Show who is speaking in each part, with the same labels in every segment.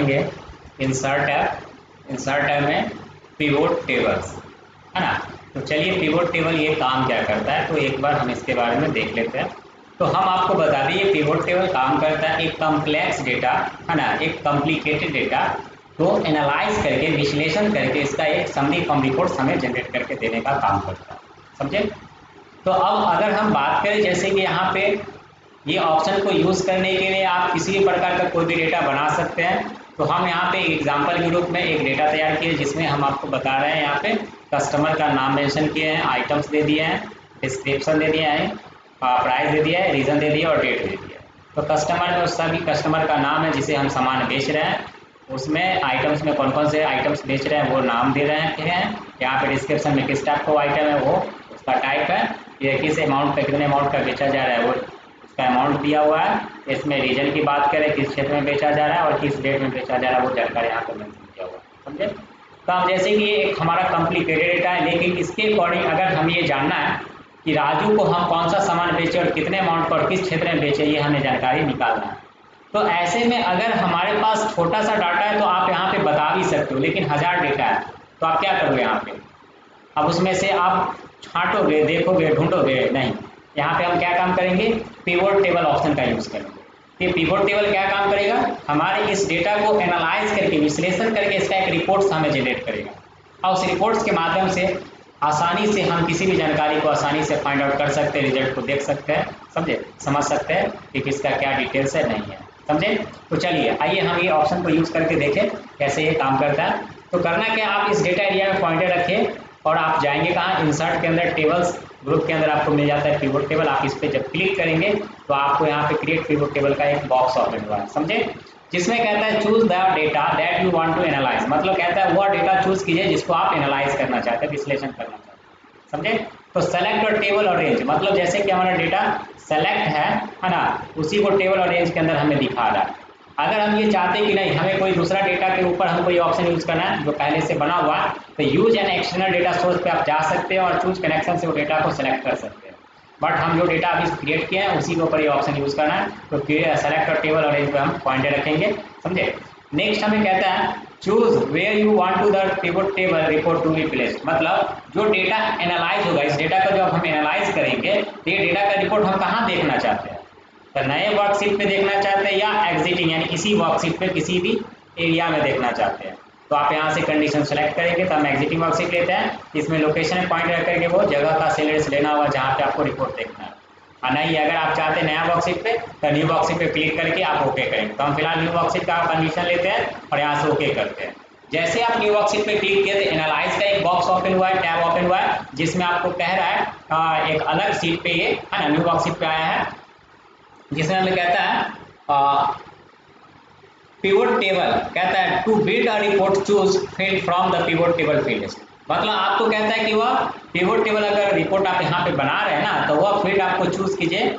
Speaker 1: पढ़ेंगे insert tab में pivot tables, है ना। तो चलिए पिवोट टेबल ये काम क्या करता है तो एक बार हम इसके बारे में देख लेते हैं। तो हम आपको बता दें ये पिवोट टेबल काम करता है एक कम्प्लेक्स डेटा, है ना, एक कॉम्प्लिकेटेड डेटा को एनालाइज करके विश्लेषण करके इसका एक समरी फॉर्म रिपोर्ट हमें जनरेट करके देने का काम करता है, समझे। तो अब अगर हम बात करें जैसे कि यहाँ पे ये ऑप्शन को यूज़ करने के लिए आप किसी भी प्रकार का कोई भी डेटा बना सकते हैं। तो हम यहाँ पे एग्जांपल के रूप में एक डेटा तैयार किए जिसमें हम आपको बता रहे हैं यहाँ पे कस्टमर का नाम मेंशन किए हैं, आइटम्स दे दिए हैं, डिस्क्रिप्शन दे दिया है, प्राइस दे दिया है, रीज़न दे दिया और डेट दे दिया है। तो कस्टमर में उस सभी कस्टमर का नाम है जिसे हम सामान बेच रहे हैं, उसमें आइटम्स में कौन कौन से आइटम्स बेच रहे हैं वो नाम दे रहे हैं। यहाँ पे डिस्क्रिप्शन में किस टाइप का आइटम है वो उसका टाइप है, ये किस अमाउंट का कितने अमाउंट का बेचा जा रहा है वो उसका अमाउंट दिया हुआ है। इसमें रीजन की बात करें किस क्षेत्र में बेचा जा रहा है और किस डेट में बेचा जा रहा है वो जानकारी यहाँ पर मेंशन किया हुआ है, समझे। तो अब जैसे कि एक हमारा कॉम्प्लिकेटेड डेटा है लेकिन इसके अकॉर्डिंग अगर हम ये जानना है कि राजू को हम कौन सा सामान बेचे और कितने अमाउंट पर किस क्षेत्र में बेचे ये हमें जानकारी निकालना है। तो ऐसे में अगर हमारे पास छोटा सा डाटा है तो आप यहाँ पे बता भी सकते हो, लेकिन 1000 डेटा है तो आप क्या करोगे यहाँ पे, अब उसमें से आप छांटोगे, देखोगे, ढूंढोगे नहीं। यहाँ पे हम क्या काम करेंगे, पिवोट टेबल ऑप्शन का यूज़ करेंगे। ये पिवोट टेबल क्या काम करेगा, हमारे इस डेटा को एनालाइज करके विश्लेषण करके इसका एक रिपोर्ट्स हमें जनरेट करेगा और उस रिपोर्ट्स के माध्यम से आसानी से हम किसी भी जानकारी को आसानी से फाइंड आउट कर सकते हैं, रिजल्ट को देख सकते हैं, समझे, समझ सकते हैं कि किसका क्या डिटेल्स है नहीं है, समझे। तो चलिए आइए हम ये ऑप्शन को यूज़ करके देखें कैसे ये काम करता है। तो करना क्या, आप इस डेटा एरिया में पॉइंटर रखिए और आप जाएंगे कहाँ, इंसर्ट के अंदर टेबल्स ग्रुप के अंदर आपको मिल जाता है पिवोट टेबल। आप इस पर जब क्लिक करेंगे तो आपको यहाँ पे क्रिएट पिवोट टेबल का एक बॉक्स ओपन हुआ है, समझे, जिसमें कहता है choose the data that you want to analyse, मतलब कहता है वह डेटा चूज कीजिए जिसको आप एनालाइज करना चाहते हैं, विश्लेषण करना चाहते हैं, समझे। तो सेलेक्ट और टेबल और रेंज, मतलब जैसे कि हमारा डेटा सेलेक्ट है ना, उसी को टेबल और रेंज के अंदर हमें दिखा रहा है। अगर हम ये चाहते हैं कि नहीं हमें कोई दूसरा डेटा के ऊपर हम कोई ऑप्शन यूज़ करना है जो पहले से बना हुआ है, तो use an external data source पे आप जा सकते हैं और चूज कनेक्शन से वो डेटा को सेलेक्ट कर सकते हैं। बट हम जो डेटा अभी क्रिएट किए हैं उसी के ऊपर ये ऑप्शन यूज़ करना है, तो सेलेक्ट और टेबल और रेंज पे हम पॉइंटर रखेंगे, समझे। नेक्स्ट हमें कहता है choose where you want to the pivot table report to be placed, मतलब जो डेटा एनालाइज होगा इस डेटा का जब हम एनालाइज करेंगे तो ये डेटा का रिपोर्ट हम कहाँ देखना चाहते हैं, तो नए वर्कशीट पे देखना चाहते हैं या एग्जिटिंग यानी इसी वर्कशीट पे किसी भी एरिया में देखना चाहते हैं। तो आप यहाँ से कंडीशन सेलेक्ट करेंगे तो हम एग्जिटिंग वर्कशीट लेते हैं, इसमें लोकेशन में पॉइंट रख करके वो जगह का सेलेक्ट लेना होगा जहाँ पे आपको रिपोर्ट देखना है। और नहीं अगर आप चाहते हैं नया वर्कशीट पे तो न्यू वर्कशीट पे क्लिक करके आप ओके करेंगे। तो हम फिलहाल न्यू वर्कशीट का कंडीशन लेते हैं और यहाँ से ओके करते हैं। जैसे आप न्यू वर्कशीट पे क्लिक किए तो एनालाइज का एक बॉक्स ओपन हुआ है, टैब ओपन हुआ है, जिसमें आपको कह रहा है एक अलग सीट पे ये है ना न्यू वर्कशीट पे आया है, जिसमें हमें कहता है पिवोट टेबल, कहता है to build a report choose field from the pivot table field, मतलब आपको कहता है कि वह पिवोट टेबल अगर रिपोर्ट आप यहाँ पे बना रहे हैं ना तो वह फील्ड आपको चूज कीजिए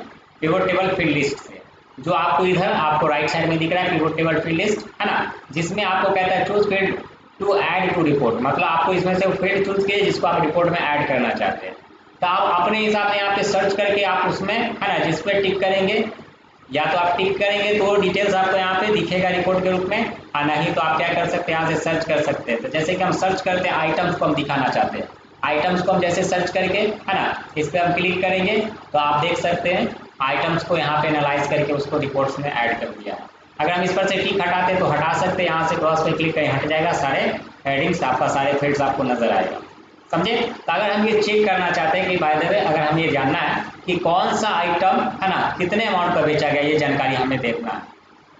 Speaker 1: पिवोट टेबल फील्ड लिस्ट से, जो आपको इधर आपको राइट साइड में दिख रहा है पिवोट टेबल फील्ड लिस्ट, है ना, जिसमें आपको कहता है choose field to add to report, मतलब आपको इसमें से फील्ड चूज कीजिए जिसको आप रिपोर्ट में ऐड करना चाहते हैं। तो आप अपने हिसाब से यहाँ पे सर्च करके आप उसमें, है ना, जिस पर टिक करेंगे या तो आप टिक करेंगे तो वो डिटेल्स आपको यहाँ पे दिखेगा रिपोर्ट के रूप में, और नहीं तो आप क्या कर सकते हैं यहाँ से सर्च कर सकते हैं। तो जैसे कि हम सर्च करते हैं आइटम्स को हम दिखाना चाहते हैं, आइटम्स को हम जैसे सर्च करके, है ना, इस पर हम क्लिक करेंगे तो आप देख सकते हैं आइटम्स को यहाँ पे एनालाइज करके उसको रिपोर्ट्स में ऐड कर दिया। अगर हम इस पर से टिक हटाते हैं तो हटा सकते हैं, यहाँ से क्रॉस पे क्लिक करें हट जाएगा, सारे हेडिंग्स आपका सारे फील्ड्स आपको नजर आएगा, समझे। तो अगर हम ये चेक करना चाहते हैं कि बाय द वे अगर हम ये जानना है कि कौन सा आइटम, है ना, कितने अमाउंट का बेचा गया ये जानकारी हमें देखना है,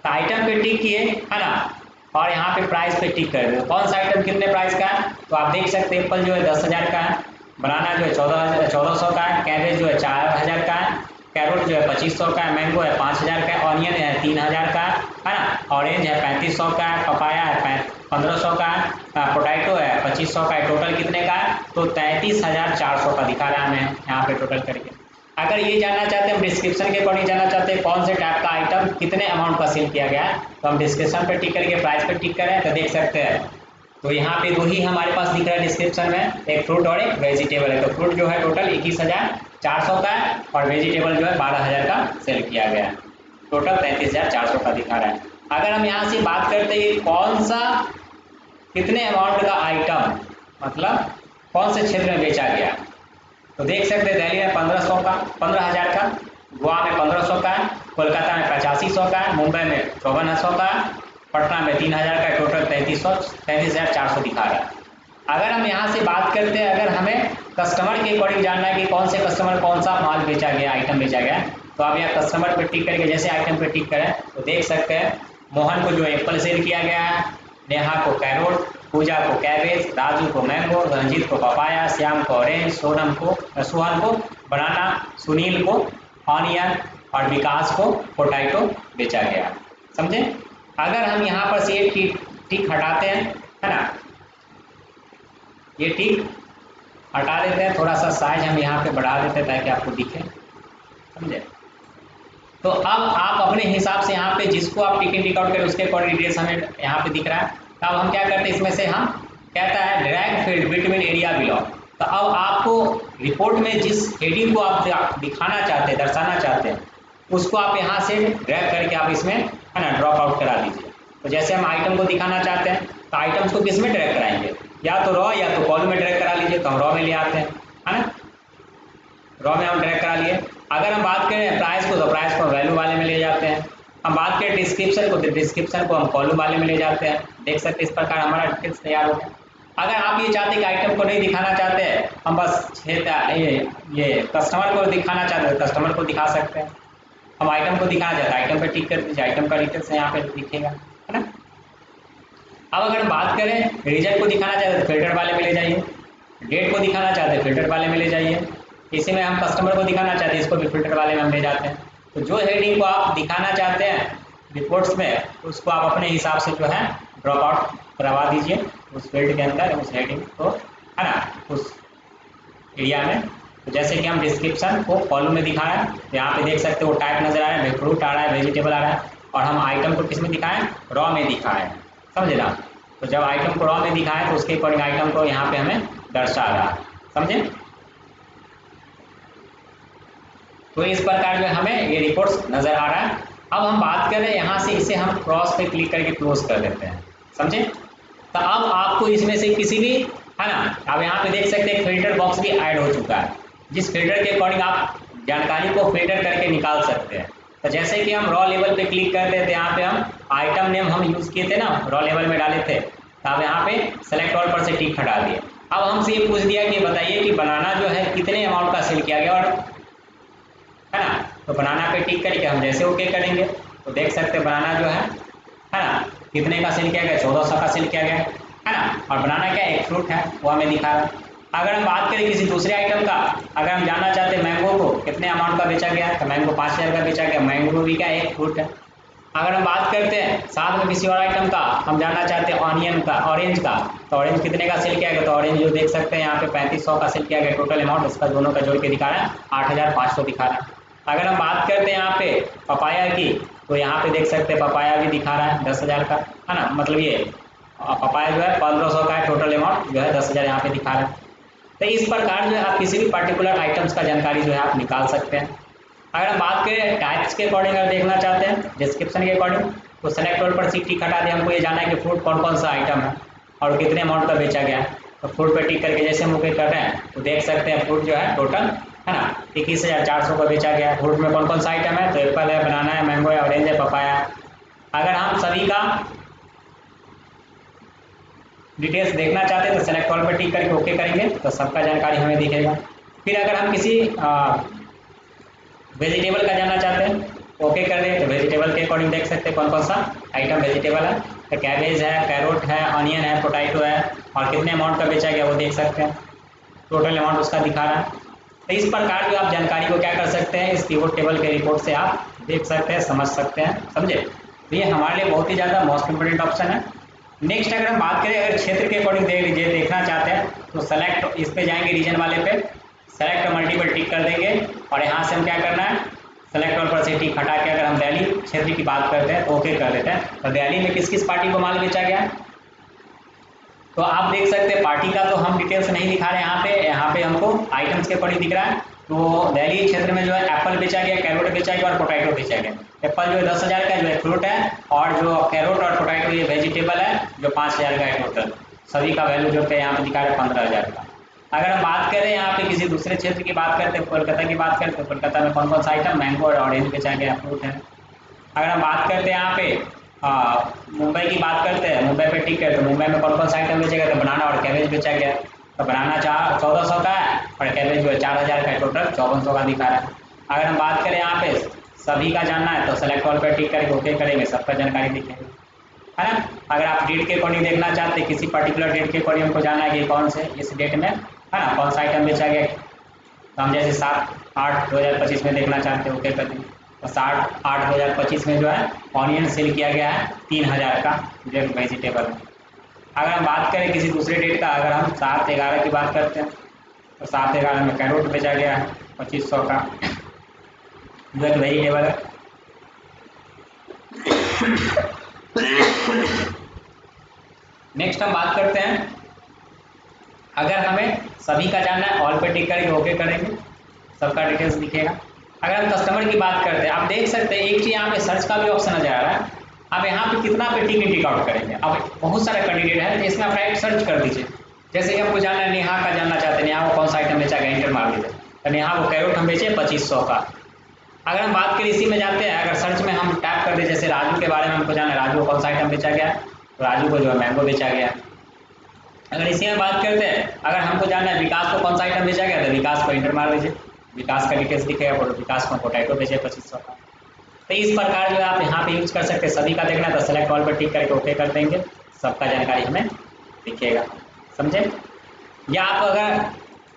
Speaker 1: तो आइटम पे टिक किए, है ना, और यहाँ पे प्राइस पे टिक कर दो, कौन सा आइटम कितने प्राइस का है, तो आप देख सकते हैं एप्पल जो है 10,000 का है, बनाना जो है 1400 का है, कैबेज जो है 4000 का है, कैरोट जो है 2500 का है, मैंगो है 5000 का है, ऑनियन है 3000 का है ना, ऑरेंज है 3500 का है, पपाया है 1500 का है, पोटैटो है 2500 का है, टोटल कितने का है, तो 33,400 का दिखा रहा है हमें यहाँ पे टोटल करके। अगर ये जानना चाहते हैं हम डिस्क्रिप्शन के अकॉर्डिंग जानना चाहते हैं कौन से टाइप का आइटम कितने अमाउंट का सेल किया गया है, तो हम डिस्क्रिप्शन पे टिक करके प्राइस पे टिक करें तो देख सकते हैं। तो यहाँ पे दो ही हमारे पास दिख रहा है डिस्क्रिप्शन में, एक फ्रूट और एक वेजिटेबल है। तो फ्रूट जो है टोटल 21,400 का है और वेजिटेबल जो है 12,000 का सेल किया गया है, टोटल 33,400 का दिखा रहा है। अगर हम यहाँ से बात करते हैं कौन सा कितने अमाउंट का आइटम मतलब कौन से क्षेत्र में बेचा गया, तो देख सकते हैं दिल्ली में 1500 का 15,000 का, गोवा में 1500 का है, कोलकाता में 8500 का है, मुंबई में 5400 का है, पटना में 3000 का, टोटल 33,400 दिखा रहा है। अगर हम यहाँ से बात करते हैं, अगर हमें कस्टमर के अकॉर्डिंग जानना है कि कौन से कस्टमर कौन सा माल बेचा गया, आइटम बेचा गया, तो आप यहाँ कस्टमर पर टिक करके जैसे आइटम पर टिक करें तो देख सकते हैं मोहन को जो एप्पल सेल किया गया है, नेहा को कैरोट, पूजा को कैबेज, राजू को मैंगो, रंजीत को पपाया, श्याम को ऑरेंज, सोहन को बनाना, सुनील को ऑनियन और विकास को पोटैटो बेचा गया। समझे? अगर हम यहाँ पर से ये टिक हटाते हैं, है ना, ये टिक हटा देते हैं, थोड़ा सा साइज हम यहाँ पे बढ़ा देते हैं ताकि आपको दिखे। समझे? तो अब आप अपने हिसाब से यहाँ पे जिसको आप टिक इन टिक आउट करें उसके अकॉर्डिंग डिटेल्स हमें यहाँ पे दिख रहा है। तो अब हम क्या करते हैं, इसमें से हम कहता है drag field between area below. तो अब आपको रिपोर्ट में जिस हेडिंग को आप दिखाना चाहते हैं, दर्शाना चाहते हैं, उसको आप यहाँ से ड्रैग करके आप इसमें, है ना, ड्रॉप आउट करा दीजिए। तो जैसे हम आइटम को दिखाना चाहते हैं तो आइटम्स को किस में ड्रैग कराएंगे, या तो रॉ या तो कॉलम में ड्रैग करा लीजिए। तो हम रॉ में ले आते हैं, है ना, रॉ में हम ड्रैग करा लिए। अगर हम बात करें प्राइस को तो प्राइस को वैल्यू वाले में ले जाते हैं। हम बात करें डिस्क्रिप्शन को तो डिस्क्रिप्शन को हम कॉलम वाले में ले जाते हैं। देख सकते हैं इस प्रकार हमारा डिटेल्स तैयार हो गया। अगर आप ये चाहते हैं कि आइटम को नहीं दिखाना चाहते हैं, हम बस ये कस्टमर को दिखाना चाहते हैं, कस्टमर को दिखा सकते हैं। हम आइटम को दिखाना चाहते हैं, आइटम पर टिक कर दीजिए, आइटम का डिटेल्स यहाँ पे दिखेगा, है ना। अब अगर हम बात करें रीजन को दिखाना चाहते हैं तो फिल्टर वाले में ले जाइए, डेट को दिखाना चाहते हैं फिल्टर वाले में ले जाइए, इसी में हम कस्टमर को दिखाना चाहते हैं इसको भी फिल्टर वाले में हम ले जाते हैं। तो जो हेडिंग को आप दिखाना चाहते हैं रिपोर्ट्स में उसको आप अपने हिसाब से जो है ड्रॉप आउट करवा दीजिए उस फील्ड के अंदर, उस हेडिंग को, है ना, उस एरिया में। तो जैसे कि हम डिस्क्रिप्शन को कॉलम में दिखाएं, तो यहाँ पे देख सकते हो टाइप नजर आ रहा है, फ्रूट आ रहा है, वेजिटेबल आ रहा है, और हम आइटम को किस में दिखाएं, रॉ में दिखाएं। समझे ना? तो जब आइटम को रॉ में दिखाएं तो उसके अकॉर्डिंग आइटम को यहाँ पे हमें दर्शा रहा है। समझे? तो इस प्रकार जो हमें ये रिपोर्ट्स नजर आ रहा है। अब हम बात करें यहाँ से, इसे हम क्रॉस पे क्लिक करके क्लोज कर देते हैं। समझे? तो अब आपको इसमें से किसी भी, है ना, अब यहाँ पे देख सकते हैं फिल्टर बॉक्स भी ऐड हो चुका है, जिस फिल्टर के अकॉर्डिंग आप जानकारी को फिल्टर करके निकाल सकते हैं। तो जैसे कि हम रॉ लेवल पे क्लिक कर देते हैं, यहाँ पे हम आइटम नेम हम यूज किए थे ना, रॉ लेवल में डाले थे, तो अब यहाँ पे सेलेक्ट ऑल पर से टिक हटा दिए। अब हमसे ये पूछ दिया कि बताइए कि बनाना जो है कितने अमाउंट का सेल किया गया, और है ना, तो बनाना पे टिक करके हम जैसे ओके करेंगे तो देख सकते हैं बनाना जो है ना, कितने का सेल किया गया, 1400 का सेल किया गया, है ना। और बनाना क्या एक फ्रूट है, वो हमें दिखा रहा है। अगर हम बात करें किसी दूसरे आइटम का, अगर हम जानना चाहते हैं मैंगो को कितने अमाउंट का बेचा गया, तो मैंगो 5000 का बेचा गया, मैंगो भी क्या एक फ्रूट है। अगर हम बात करते हैं साथ में किसी और आइटम का, हम जानना चाहते हैं ऑनियन का, ऑरेंज का, तो ऑरेंज कितने का सेल किया गया, तो ऑरेंज जो देख सकते हैं यहाँ पे 3500 का सेल किया गया, टोटल अमाउंट इसका दोनों का जोड़ के दिखा रहा है 8500 दिखा रहा है। अगर हम बात करते हैं यहाँ पे पपाया की, तो यहाँ पे देख सकते हैं पपाया भी दिखा रहा है 10,000 का, है ना, मतलब ये पपाया जो है 1500 का है, टोटल अमाउंट जो है 10,000 यहाँ पे दिखा रहा है। तो इस प्रकार जो है आप किसी भी पर्टिकुलर आइटम्स का जानकारी जो है आप निकाल सकते हैं। अगर हम बात करें टाइप्स के अकॉर्डिंग अगर देखना चाहते हैं डिस्क्रिप्शन के अकॉर्डिंग, तो सेलेक्ट ऑल पर टिक हटा दें। हमको ये जाना है कि फ्रूट कौन कौन सा आइटम है और कितने अमाउंट का बेचा गया है। तो फ्रूट पर टिक करके जैसे हम ओके कर रहे हैं तो देख सकते हैं फ्रूट जो है टोटल, है ना, 21,400 का बेचा गया है। फ्रूट में कौन कौन सा आइटम है, तो एप्पल है, बनाना है, मैंगो है, ऑरेंज है, पपाया है। अगर हम सभी का डिटेल्स देखना चाहते हैं तो सेलेक्ट ऑल पर टिक करके ओके करेंगे तो सबका जानकारी हमें दिखेगा। फिर अगर हम किसी वेजिटेबल का जानना चाहते हैं ओके कर दें तो वेजिटेबल के अकॉर्डिंग देख सकते हैं कौन कौन सा आइटम वेजिटेबल है, तो कैबेज है, कैरोट है, ऑनियन है, पोटैटो है, और कितने अमाउंट का बेचा गया वो देख सकते हैं, टोटल अमाउंट उसका दिखा रहा है। तो इस प्रकार जो आप जानकारी को क्या कर सकते हैं, इस पिवोट टेबल के रिपोर्ट से आप देख सकते हैं, समझ सकते हैं। समझे? तो ये हमारे लिए बहुत ही ज़्यादा मोस्ट इंपोर्टेंट ऑप्शन है। नेक्स्ट अगर हम बात करें अगर क्षेत्र के अकॉर्डिंग देखना चाहते हैं तो सेलेक्ट इस पे जाएंगे, रीजन वाले पे सेलेक्ट मल्टीपल टिक कर देंगे, और यहाँ से हम क्या करना है सेलेक्ट ऑल पर से टिक हटा के अगर हम दिल्ली क्षेत्र की बात करते हैं तो ओके कर देते हैं। तो दिल्ली में किस किस पार्टी को माल बेचा गया, तो आप देख सकते हैं पार्टी का तो हम डिटेल्स नहीं दिखा रहे हैं यहाँ पे हमको आइटम्स के अकॉर्डिंग दिख रहा है। तो दिल्ली क्षेत्र में जो है एप्पल बेचा गया, कैरोट बेचा गया और पोटैटो बेचा गया। एप्पल जो है 10,000 का जो है फ्रूट है, और जो कैरोट और पोटैटो ये वेजिटेबल है जो 5,000 का है टोटल। सभी का वैल्यू जो है यहाँ पे दिखा रहा है 15,000 का। अगर हम बात करें यहाँ पे किसी दूसरे क्षेत्र की बात करते हैं, कोलकाता की बात करते हैं, कोलकाता में कौन कौन सा आइटम, मैंगो और ऑरेंज बेचा गया, फ्रूट है। अगर हम बात करते हैं यहाँ पे मुंबई की बात करते हैं, मुंबई पे ठीक है, तो मुंबई में कौन कौन सा आइटम बेचा गया, तो बनाना और कैबेज बेचा गया। तो बनाना 1400 का है और कैबेज जो है 4,000 का है, टोटल 5400 का दिखा रहा है। अगर हम बात करें यहाँ पे सभी का जानना है तो सेलेक्ट ऑल पर टिक करके ओके करेंगे, सबका जानकारी दिखेगी, है ना। अगर आप डेट के अकॉर्डिंग देखना चाहते हैं, किसी पर्टिकुलर डेट के अकॉर्डिंग हमको जानना है कि कौन से इस डेट में, है ना, कौन सा आइटम बेचा गया, तो हम जैसे 7/8/2025 में देखना चाहते हैं, ओके कर देंगे। तो 7/8/2025 में जो है ऑनियन सेल किया गया है 3,000 का, जो वेजिटेबल है। अगर हम बात करें किसी दूसरे डेट का, अगर हम 7/11 की बात करते हैं तो 7/11 में कैरोट बेचा गया है 2500 का, जो एक वेजिटेबल है। नेक्स्ट हम बात करते हैं, अगर हमें सभी का जानना है ऑल पे टिक करके ओके करेंगे, सबका डिटेल्स दिखेगा। अगर हम कस्टमर की बात करते हैं, आप देख सकते हैं एक चीज़ यहाँ पे सर्च का भी ऑप्शन नजर आ रहा है। आप यहाँ पे कितना पे टिक टिक आउट करेंगे, अब बहुत सारे कैंडिडेट है, इसमें आप राइट सर्च कर दीजिए। जैसे कि हमको जानना है नेहा का जानना चाहते हैं, नेहा को कौन सा आइटम बेचा गया, एंटर मार दीजिए, तो नेहा को कैरोट हम बेचे 2500 का। अगर हम बात करें इसी में जाते हैं, अगर सर्च में हम टैप कर दे, जैसे राजू के बारे में हमको जानना है, राजू को कौन सा आइटम बेचा गया, तो राजू को जो है मैंगो बेचा गया। अगर इसी में बात करते हैं, अगर हमको जानना है विकास को कौन सा आइटम बेचा गया, तो विकास को एंटर मार दीजिए, विकास का डिटेल्स दिखेगा, विकास को पोटैटो बेचे 2500 का। तो इस प्रकार जो है आप यहाँ पे यूज कर सकते हैं। सभी का देखना है तो सेलेक्ट ऑल पर टिक करके ओके कर देंगे, सबका जानकारी हमें दिखेगा, समझे। या आप अगर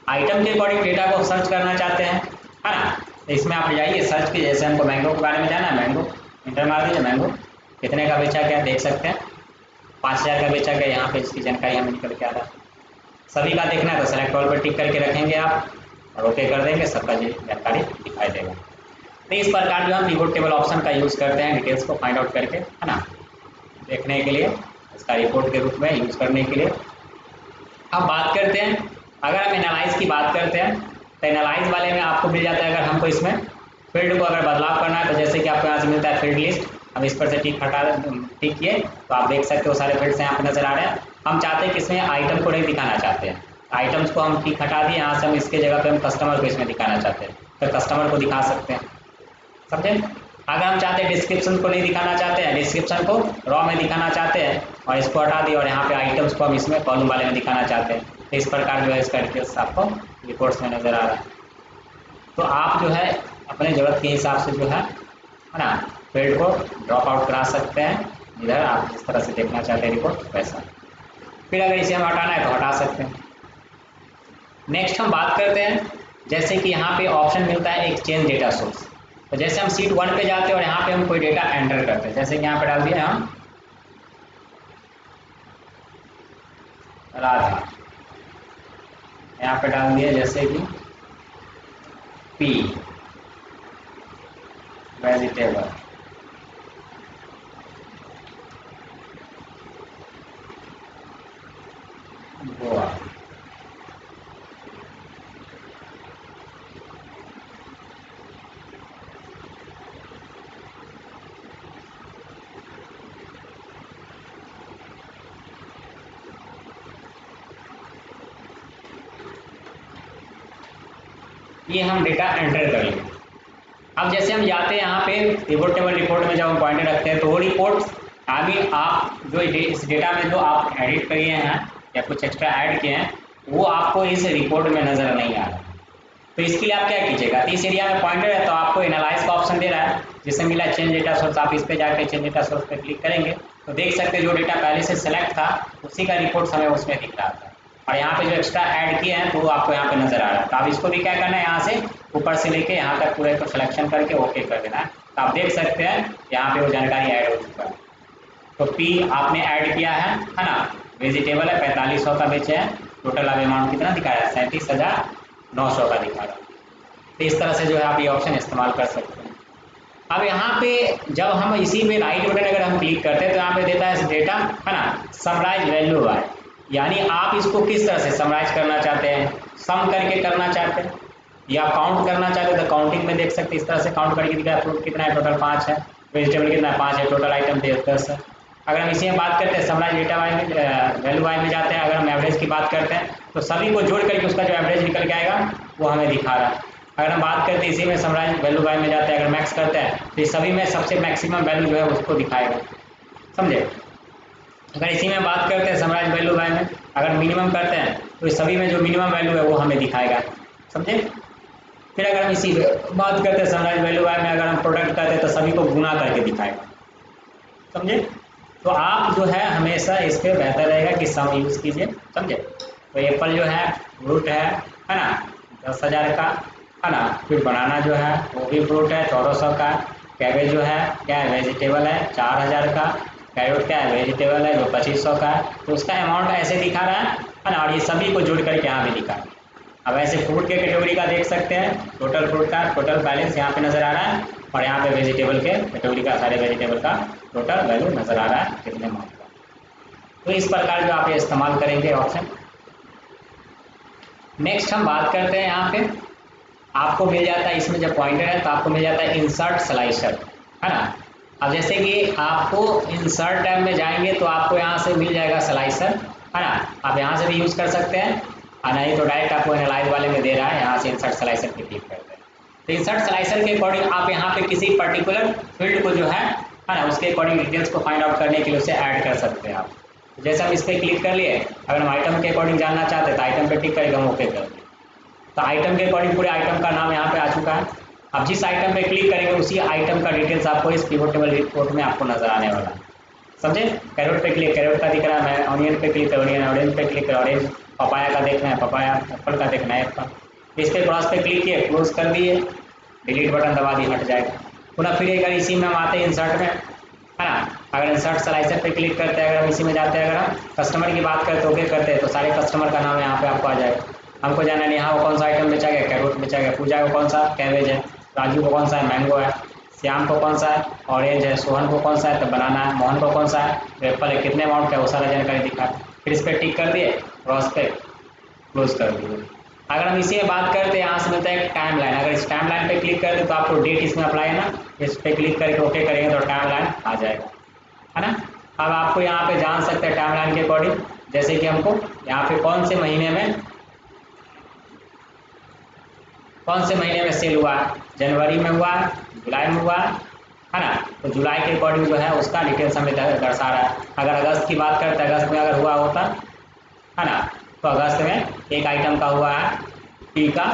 Speaker 1: आइटम के अकॉर्डिंग डेटा को सर्च करना चाहते हैं, है ना, तो इसमें आप जाइए सर्च कीजिए। जैसे हमको मैंगो के बारे में जानना है, मैंगो एंटर मार दीजिए, मैंगो कितने का बेचा गया देख सकते हैं, 5,000 का बेचा गया, यहाँ पे इसकी जानकारी हमें निकल के आ रहा है। सभी का देखना है तो सेलेक्ट ऑल पर टिक करके रखेंगे आप और ओके कर देंगे, सबका जानकारी दिखाई देगा। तो इस प्रकार जो हम पिवोट टेबल ऑप्शन का यूज़ करते हैं डिटेल्स को फाइंड आउट करके, है ना, देखने के लिए, इसका रिपोर्ट के रूप में यूज़ करने के लिए। अब बात करते हैं, अगर हम एनालाइज की बात करते हैं तो एनालाइज वाले में आपको मिल जाता है, अगर हमको इसमें फील्ड को अगर बदलाव करना है तो जैसे कि आपको यहाँ से मिलता है फील्ड लिस्ट, हम इस पर से टिक किए तो आप देख सकते हो सारे फील्ड्स यहाँ पे नजर आ रहे हैं। हम चाहते हैं कि इसमें आइटम को नहीं दिखाना चाहते हैं, आइटम्स को हम टिक हटा दिए, यहाँ से हम इसके जगह पे हम कस्टमर को इसमें दिखाना चाहते हैं, तो कस्टमर को दिखा सकते हैं, समझे। अगर हम चाहते हैं डिस्क्रिप्शन को नहीं दिखाना चाहते हैं, डिस्क्रिप्शन को रॉ में दिखाना चाहते हैं और इसको हटा दिए और यहाँ पे आइटम्स को हम इसमें कॉलम वाले में दिखाना चाहते हैं, तो इस प्रकार जो है इसका डिटेल्स आपको रिपोर्ट्स में नज़र आ रहा है। तो आप जो है अपने ज़रूरत के हिसाब से जो है ना फील्ड को ड्रॉप आउट करा सकते हैं, इधर आप जिस तरह से देखना चाहते हैं रिपोर्ट वैसा। फिर अगर इसे हम हटाना है तो हटा सकते हैं। नेक्स्ट हम बात करते हैं, जैसे कि यहाँ पे ऑप्शन मिलता है एक चेंज डेटा सोर्स। तो जैसे हम सीट 1 पे जाते हैं और यहाँ पे हम कोई डेटा एंटर करते हैं, जैसे कि यहाँ पे डाल दिए हम राधा, यहाँ पे डाल दिए जैसे कि पी वेजिटेबल, गोवा, ये हम डेटा एंटर कर लेंगे। अब जैसे हम जाते हैं यहाँ पे पिवोट टेबल रिपोर्ट में जब हम पॉइंटर रखते हैं तो वो रिपोर्ट अभी आप जो इस डेटा में जो आप एडिट किए हैं या कुछ एक्स्ट्रा ऐड किए हैं वो आपको इस रिपोर्ट में नज़र नहीं आ रहा। तो इसके लिए आप क्या कीजिएगा, तो इस एरिया में पॉइंटर है तो आपको एनालाइज का ऑप्शन दे रहा है जिससे मिला चेंज डेटा सोर्स, आप इस पे जाकर चेंज डेटा सोर्स पे क्लिक करेंगे तो देख सकते हैं जो डेटा पहले से सेलेक्ट था उसी का रिपोर्ट हमें उसमें दिख रहा था और यहाँ पे जो एक्स्ट्रा ऐड किए हैं तो वो आपको यहाँ पे नजर आ रहा है। तो आप इसको भी क्या करना है, यहाँ से ऊपर से लेके यहाँ तक पूरे को सिलेक्शन करके ओके कर देना है। तो आप देख सकते हैं यहाँ पे वो जानकारी ऐड हो चुका है। तो पी आपने ऐड किया है ना, वेजिटेबल है 4500 का बेचे हैं, टोटल अब अमाउंट कितना दिखा रहा है 37,900 का दिखा रहा है। तो इस तरह से जो है आप ये ऑप्शन इस्तेमाल कर सकते हैं। अब यहाँ पे जब हम इसी में राइट बटन अगर हम क्लिक करते हैं तो यहाँ पे देता है डेटा, है ना, समराइज वैल्यू बाय, यानी आप इसको किस तरह से समराइज करना चाहते हैं, सम करके करना चाहते हैं या काउंट करना चाहते तो काउंटिंग में देख सकते, इस तरह से काउंट करके दिखाया फ्रूट कितना है, टोटल 5 है, वेजिटेबल कितना है 5 है, टोटल आइटम 10 है। अगर हम इसी में बात करते हैं समराइज डेटा वाई में, वैल्यू वाई में जाते हैं, अगर हम एवरेज की बात करते हैं तो सभी को जोड़ करके उसका जो एवरेज निकल के आएगा वो हमें दिखा रहा है। अगर हम बात करते हैं इसी में समराइज वैल्यू वाई में जाते हैं, अगर मैक्स करते हैं तो इस सभी में सबसे मैक्सिमम वैल्यू जो है उसको दिखाएगा, समझे। अगर इसी में बात करते हैं समराइज वैल्यू वाई में, अगर मिनिमम करते हैं तो इस सभी में जो मिनिमम वैल्यू है वो हमें दिखाएगा, समझे। फिर अगर हम इसी बात करते हैं समराइज वैल्यू वाई में, अगर हम प्रोडक्ट करते हैं तो सभी को गुना करके दिखाएगा, समझे। तो आप जो है हमेशा इस पर बेहतर रहेगा कि सम यूज़ कीजिए, समझे। तो एप्पल जो है फ्रूट है ना, 10,000 का, है ना। फिर बनाना जो है वो भी फ्रूट है 1400 का। कैबेज जो है क्या है, वेजिटेबल है 4000 का। कैरोट क्या है, वेजिटेबल है जो 2500 का है। तो उसका अमाउंट ऐसे दिखा रहा है ना, और ये सभी को जोड़ करके यहाँ भी दिखा रहा है। अब ऐसे फ्रूट के कैटेगरी का देख सकते हैं, टोटल फ्रूट का टोटल बैलेंस यहाँ पे नज़र आ रहा है, और यहाँ पे वेजिटेबल के कैटेगरी का सारे वेजिटेबल का टोटल वैल्यू नज़र आ रहा है कितने अमाउंट का। तो इस प्रकार जो आप ये इस्तेमाल करेंगे ऑप्शन। नेक्स्ट हम बात करते हैं, यहाँ पे आपको मिल जाता है, इसमें जब पॉइंटर है तो आपको मिल जाता है इंसर्ट स्लाइसर, है ना। अब जैसे कि आपको इंसर्ट टैब में जाएंगे तो आपको यहाँ से मिल जाएगा स्लाइसर, है ना। आप यहाँ से भी यूज़ कर सकते हैं, और नहीं तो डायरेक्ट आपको एनालाइज वाले में दे रहा है, यहाँ से इंसर्ट स्लाइसर पे क्लिक करते हैं। तो इंसर्ट स्लाइसर के अकॉर्डिंग आप यहाँ पे किसी पर्टिकुलर फील्ड को जो है ना, उसके अकॉर्डिंग डिटेल्स को फाइंड आउट करने के लिए उसे ऐड कर सकते हैं आप। जैसे हम इस पर क्लिक कर लिए, अगर हम आइटम के अकॉर्डिंग जानना चाहते हैं तो आइटम पे टिक करके हम ओके कर दिए, तो आइटम के अकॉर्डिंग पूरे आइटम का नाम यहाँ पे आ चुका है। अब जिस आइटम पे क्लिक करेंगे उसी आइटम का डिटेल्स आपको इस पिवट टेबल रिपोर्ट में आपको नजर आने वाला है, समझे। कैरोट पे क्लिक, कैरोट का दिख रहा है, मैं ऑनियन पे क्लिक कर, ऑनियन, ऑरेंज पे क्लिक कर, ऑरेंज, पपाया का देखना है, पपाया, एप्पल का देखना है, एप्पल। इस पे क्रॉस पे क्लिक किए, क्लोज कर दिए, डिलीट बटन दबा दिए, हट जाएगा। पुनः फिर एक बार इसी में हम आते हैं इंसर्ट में, है ना। अगर इंसर्ट स्लाइसर पे क्लिक करते हैं, अगर हम इसी में जाते हैं, अगर हम कस्टमर की बात करते ओके करते हैं तो सारे कस्टमर का नाम यहाँ पे आपको आ जाएगा। हमको जानना है यहाँ वो कौन सा आइटम बेचा गया, कैरोट बेचा गया, पूजा को कौन सा कैबेज है, राजू को कौन सा है मैंगो है, श्याम को कौन सा है ऑरेंज है, सोहन को कौन सा है तो बनाना है, मोहन को कौन सा है तो एप्पल है, कितने अमाउंट का वो सारा जानकारी दिखा। फिर इस पर टिक कर दिए, क्रॉस पे क्लोज कर दिए। अगर हम इसी में बात करते हैं, यहाँ से मिलता है टाइम लाइन, अगर इस टाइम लाइन पे क्लिक करते तो आपको डेट इसमें अप्लाई है ना, इस पर क्लिक करके ओके करेंगे तो टाइम लाइन आ जाएगा, है ना। अब आपको यहाँ पे जान सकते हैं टाइम लाइन के अकॉर्डिंग, जैसे कि हमको यहाँ पे कौन से महीने में सेल हुआ है, जनवरी में हुआ है, जुलाई में हुआ है ना। तो जुलाई के अकॉर्डिंग जो है उसका डिटेल्स हमें दर्शा रहा है। अगर अगस्त की बात करते हैं, अगस्त में अगर हुआ होता है ना, तो अगस्त में एक आइटम का हुआ है टी का,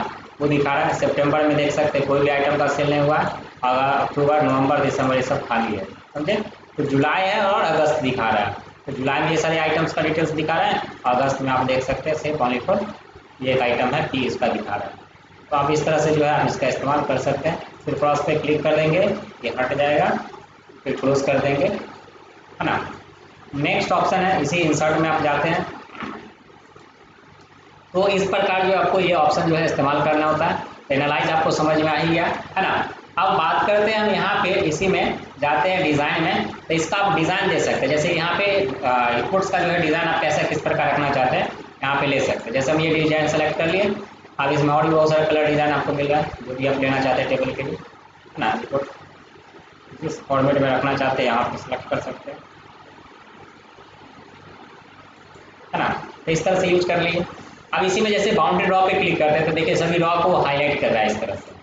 Speaker 1: वो दिखा रहा है। सितंबर में देख सकते हैं कोई भी आइटम का सेल नहीं हुआ है, अगर अक्टूबर, नवंबर, दिसंबर ये सब खाली है, समझे। तो जुलाई है और अगस्त दिखा रहा है, तो जुलाई में ये सारे आइटम्स का डिटेल्स दिखा रहा है, अगस्त में आप देख सकते हैं सिर्फ ओनली फॉर ये एक आइटम है टी, इसका दिखा रहा है। तो आप इस तरह से जो है आप इसका इस्तेमाल कर सकते हैं। फिर क्रॉस पे क्लिक कर देंगे, ये हट जाएगा, फिर क्लोज कर देंगे, है ना। नेक्स्ट ऑप्शन है, इसी इंसर्ट में आप जाते हैं, तो इस प्रकार जो आपको ये ऑप्शन जो है इस्तेमाल करना होता है। एनालाइज आपको समझ में आ ही गया, है ना। अब बात करते हैं हम यहाँ पे इसी में जाते हैं डिज़ाइन में, तो इसका आप डिज़ाइन दे सकते हैं। जैसे यहाँ पे रिपोर्ट्स का जो है डिज़ाइन आप कैसा किस प्रकार रखना चाहते हैं यहाँ पे ले सकते हैं। जैसे हम ये डिज़ाइन सेलेक्ट कर लिए, अब इसमें और भी बहुत सारा कलर डिज़ाइन आपको मिल रहा है, जो भी आप लेना चाहते हैं टेबल के लिए, है ना। रिपोर्ट जिस फॉर्मेट में रखना चाहते हैं यहाँ पे सेलेक्ट कर सकते हैं, है ना। तो इस तरह से यूज कर लीजिए। अब इसी में जैसे बाउंडेड रॉ पे क्लिक करते हैं तो देखिए सभी रॉ को हाईलाइट कर रहा है इस तरह से।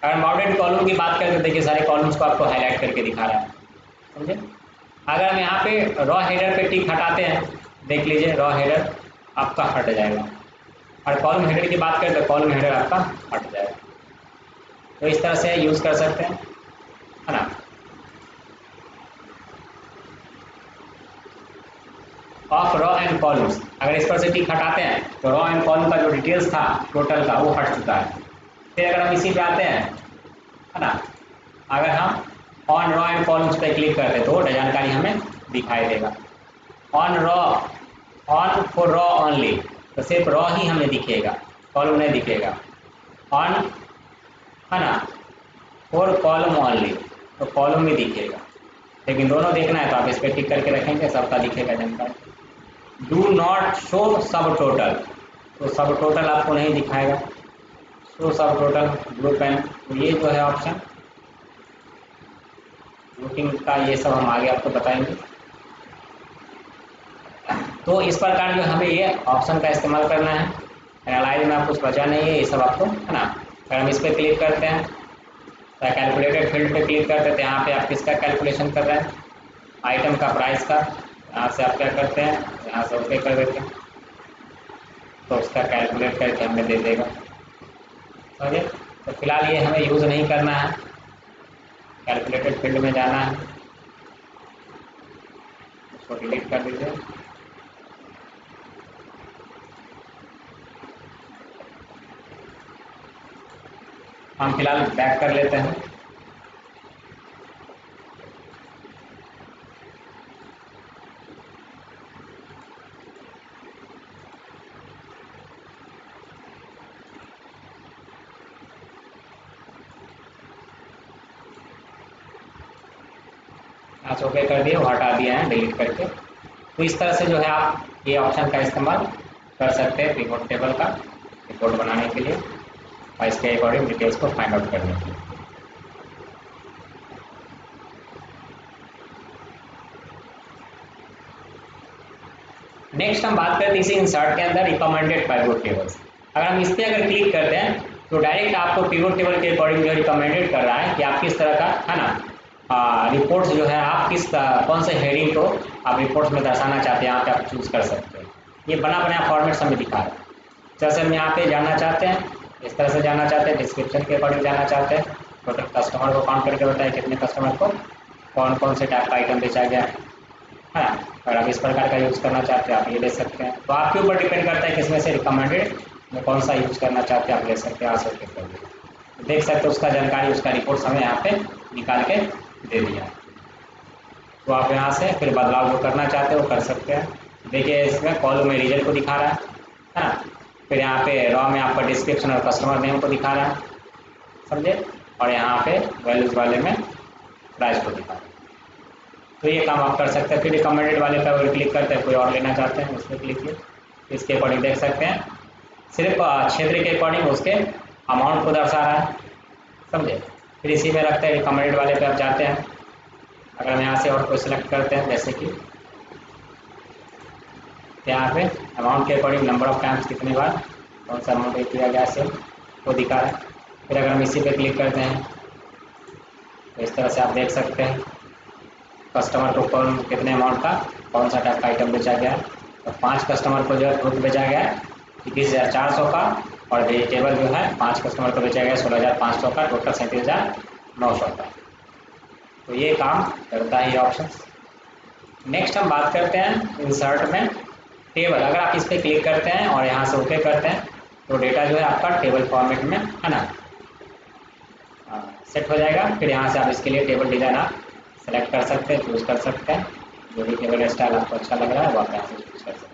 Speaker 1: अगर बाउंडेड कॉलम की बात करें तो देखिए सारे कॉलम्स को आपको हाईलाइट करके दिखा रहा है, समझे। अगर हम यहाँ पे रॉ हेडर पे टिक हटाते हैं, देख लीजिए रॉ हेडर आपका हट जाएगा, और कॉलम हेडर की बात करें तो कॉलम हेडर आपका हट जाएगा। तो इस तरह से यूज़ कर सकते हैं, है ना। ऑफ रॉ एंड कॉलम्स, अगर इस पर से टिक हटाते हैं तो रॉ एंड कॉलम का जो डिटेल्स था टोटल का वो हट चुका है। फिर अगर हम इसी पे आते हैं, है ना, अगर हम ऑन रॉ एंड कॉलम्स पे क्लिक करते हैं तो जानकारी हमें दिखाई देगा। On raw, on for raw only, तो सिर्फ रॉ ही हमें दिखेगा, कॉलम नहीं दिखेगा। ऑन, है ना, फॉर कॉलम ओनली, तो कॉलम भी दिखेगा, लेकिन दोनों देखना है तो आप इस पर टिक करके रखेंगे, सबका दिखेगा जानकारी। डू नॉट शो सब टोटल, तो सब टोटल आपको नहीं दिखाएगा। शो सब टोटल ग्रुप एंड, तो ये जो है ऑप्शन ग्रुपिंग का, ये सब हम आगे आपको बताएंगे। तो इस प्रकार जो हमें ये ऑप्शन का इस्तेमाल करना है। एनालाइज में आप कुछ बचा नहीं है, ये सब आपको है ना। अगर हम इस पर क्लिक करते हैं, कैलकुलेटेड फील्ड पे क्लिक करते हैं, तो यहाँ पे आप किसका कैलकुलेशन कर रहे हैं, आइटम का प्राइस का। यहाँ से आप क्या करते हैं, यहाँ से ओके कर देते हैं, तो उसका कैलकुलेट करके हमें दे देगा, समझे। तो फिलहाल ये हमें यूज़ नहीं करना है, कैलकुलेटेड फील्ड में जाना है, उसको डिलीट कर दीजिए। हम फिलहाल बैक कर लेते हैं। आज ओके कर दिए, वो हटा दिया है डिलीट करके। तो इस तरह से जो है आप ये ऑप्शन का इस्तेमाल कर सकते हैं पिवोट टेबल का रिपोर्ट बनाने के लिए और इसके अकॉर्डिंग डिटेल्स को फाइंड आउट करने के लिए। नेक्स्ट हम बात करते हैं इसी इंसर्ट के अंदर रिकमेंडेड पिवोट टेबल्स। अगर हम इस पर अगर क्लिक करते हैं तो डायरेक्ट आपको पिवोट टेबल के अकॉर्डिंग जो रिकमेंडेड कर रहा है कि आप किस तरह का है ना रिपोर्ट्स जो है आप कौन से हेडिंग को आप रिपोर्ट्स में दर्शाना चाहते हैं, यहाँ पे आप चूज कर सकते हैं। ये बना बनाया फॉर्मेट हमें दिखा रहा है। जैसे हम यहाँ पे जानना चाहते हैं, इस तरह से जानना चाहते हैं, डिस्क्रिप्शन के अकॉर्डिंग जानना चाहते हैं, टोटल कस्टमर को काउंट करके बताए कितने कस्टमर को कौन कौन से टाइप का आइटम बेचा गया है ना। अगर आप इस प्रकार का यूज़ करना चाहते हैं आप ये ले सकते हैं। तो आपके ऊपर डिपेंड करता है किसमें से रिकमेंडेड में कौन सा यूज़ करना चाहते हैं, आप ले सकते हैं। आ सकते कर दीजिए, देख सकते हैं उसका जानकारी, उसका रिपोर्ट हमें यहाँ पे निकाल के दे दिया। तो आप यहाँ से फिर बदलाव जो करना चाहते हैं वो कर सकते हैं। देखिए इसमें कॉलम में रीजन को दिखा रहा है ना, फिर यहाँ पे रॉ में आपका डिस्क्रिप्शन और कस्टमर नेम को दिखा रहा है, समझे, और यहाँ पे वैल्यूज वाले में प्राइस को दिखा रहा है। तो ये काम आप कर सकते हैं। फिर रिकमेंडेड वाले पर अगर क्लिक करते हैं, कोई और लेना चाहते हैं उस पर क्लिक किए, इसके अकॉर्डिंग देख सकते हैं सिर्फ क्षेत्र के अकॉर्डिंग उसके अमाउंट को दर्शा रहा है, समझे। फिर इसी में रखते हैं रिकमेंडेड वाले पे आप जाते हैं। अगर हम यहाँ से और कोई सिलेक्ट करते हैं, जैसे कि यहाँ पे अमाउंट के अकॉर्डिंग नंबर ऑफ टाइम्स कितनी बार कौन सा अमाउंट पे किया गया सेल वो दिखा रहा है। फिर अगर हम इसी पे क्लिक करते हैं तो इस तरह से आप देख सकते हैं कस्टमर को कौन कितने अमाउंट का कौन सा टाइप का आइटम बेचा गया है। तो 5 कस्टमर को जो है फ्रूट बेचा गया है 21,400 का, और वेजिटेबल जो है 5 कस्टमर को बेचा गया 16,500 का, टोटल 37,900 का। तो ये काम करता है ये ऑप्शन। नेक्स्ट हम बात करते हैं इंसर्ट में टेबल। अगर आप इस पर क्लिक करते हैं और यहाँ से ओके करते हैं तो डेटा जो है आपका टेबल फॉर्मेट में है ना सेट हो जाएगा। फिर यहाँ से आप इसके लिए टेबल डिज़ाइन आप सेलेक्ट कर सकते हैं, चूज़ कर सकते हैं, जो भी टेबल स्टाइल आपको अच्छा लग रहा है वो आप यहाँ से चूज़ कर सकते हैं।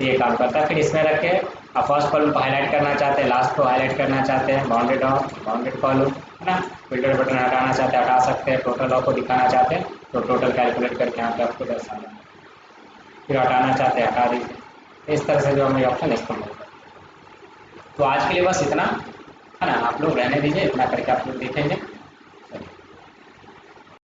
Speaker 1: ये काम करता है। फिर इसमें रख के आप फर्स्ट कॉलम को हाईलाइट करना चाहते हैं, लास्ट को हाईलाइट करना चाहते हैं, बाउंडेड ऑफ बाउंडेड कॉलम है ना, फिल्टर बटन हटाना चाहते हैं हटा सकते हैं, टोटल ऑफ को दिखाना चाहते हैं तो टोटल कैलकुलेट करके यहाँ पे आपको दर्शाना है, फिर हटाना चाहते हैं हटा दीजिए। इस तरह से जो हमें ऑप्शन इस्तेमाल करते हैं। तो आज के लिए बस इतना है ना, आप लोग रहने दीजिए, इतना करके आप लोग देखेंगे।